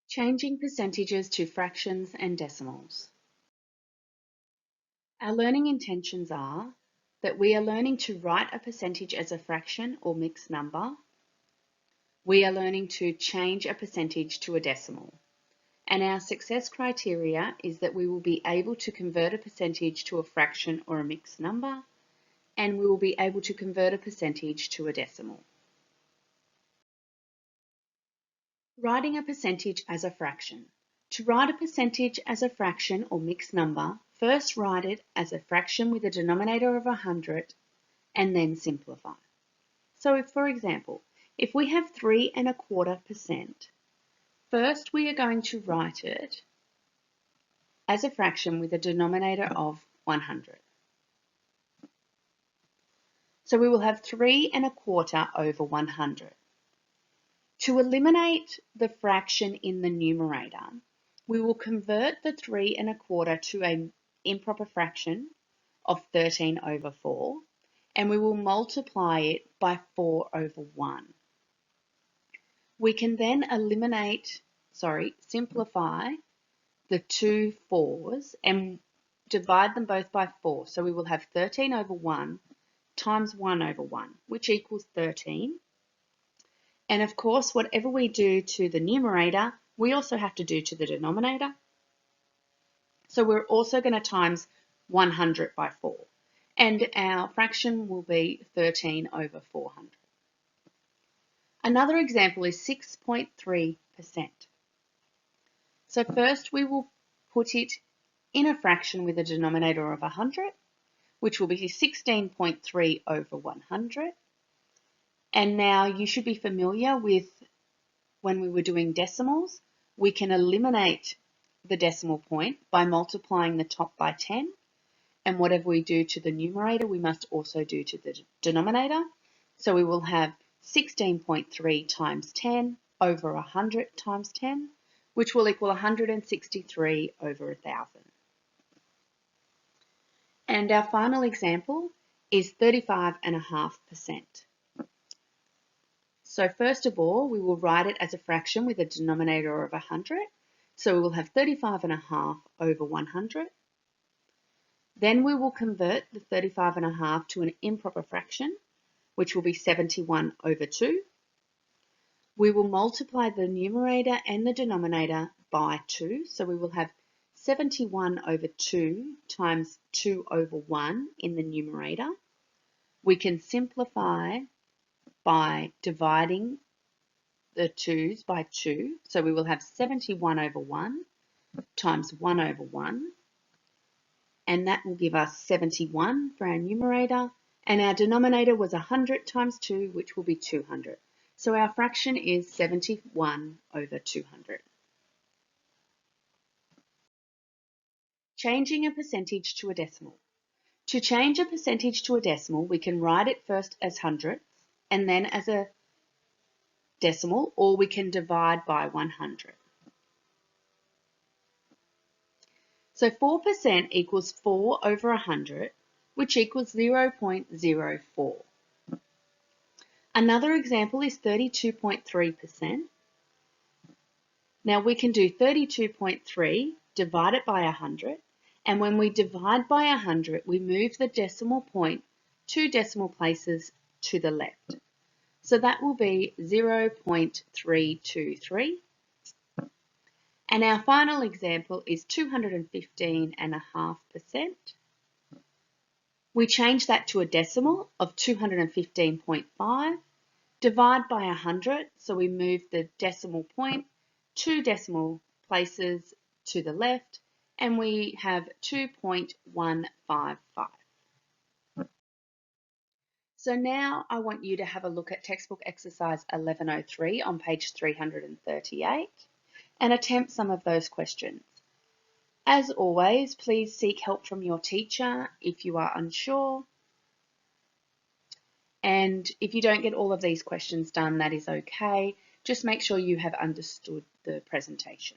Changing percentages to fractions and decimals. Our learning intentions are that we are learning to write a percentage as a fraction or mixed number. We are learning to change a percentage to a decimal. And our success criteria is that we will be able to convert a percentage to a fraction or a mixed number, and we will be able to convert a percentage to a decimal. Writing a percentage as a fraction. To write a percentage as a fraction or mixed number, first write it as a fraction with a denominator of 100 and then simplify. So for example, if we have 3.25%, first we are going to write it as a fraction with a denominator of 100. So we will have 3.25 over 100. To eliminate the fraction in the numerator, we will convert the 3.25 to an improper fraction of 13 over 4, and we will multiply it by 4 over 1. We can then simplify the two 4's and divide them both by 4. So we will have 13 over 1 times 1 over 1, which equals 13. And of course, whatever we do to the numerator, we also have to do to the denominator. So we're also going to times 100 by 4. And our fraction will be 13 over 400. Another example is 6.3%. So first we will put it in a fraction with a denominator of 100, which will be 16.3 over 100. And now you should be familiar with when we were doing decimals, we can eliminate the decimal point by multiplying the top by 10. And whatever we do to the numerator, we must also do to the denominator. So we will have 16.3 times 10 over 100 times 10, which will equal 163 over 1,000. And our final example is 35.5%. So first of all, we will write it as a fraction with a denominator of 100. So we will have 35.5 over 100. Then we will convert the 35.5 to an improper fraction, which will be 71 over 2. We will multiply the numerator and the denominator by 2. So we will have 71 over 2 times 2 over 1 in the numerator. We can simplify by dividing the 2's by 2. So we will have 71 over 1 times 1 over 1. And that will give us 71 for our numerator. And our denominator was 100 times 2, which will be 200. So our fraction is 71 over 200. Changing a percentage to a decimal. To change a percentage to a decimal, we can write it first as hundredths and then as a decimal, or we can divide by 100. So 4% equals 4 over 100, which equals 0.04. Another example is 32.3%. Now we can do 32.3 divided by 100, and when we divide by 100, we move the decimal point 2 decimal places to the left. So that will be 0.323. And our final example is 215.5%. We change that to a decimal of 215.5, divide by 100, so we move the decimal point 2 decimal places to the left, and we have 2.155. So now I want you to have a look at textbook exercise 1103 on page 338 and attempt some of those questions. As always, please seek help from your teacher if you are unsure. And if you don't get all of these questions done, that is okay. Just make sure you have understood the presentation.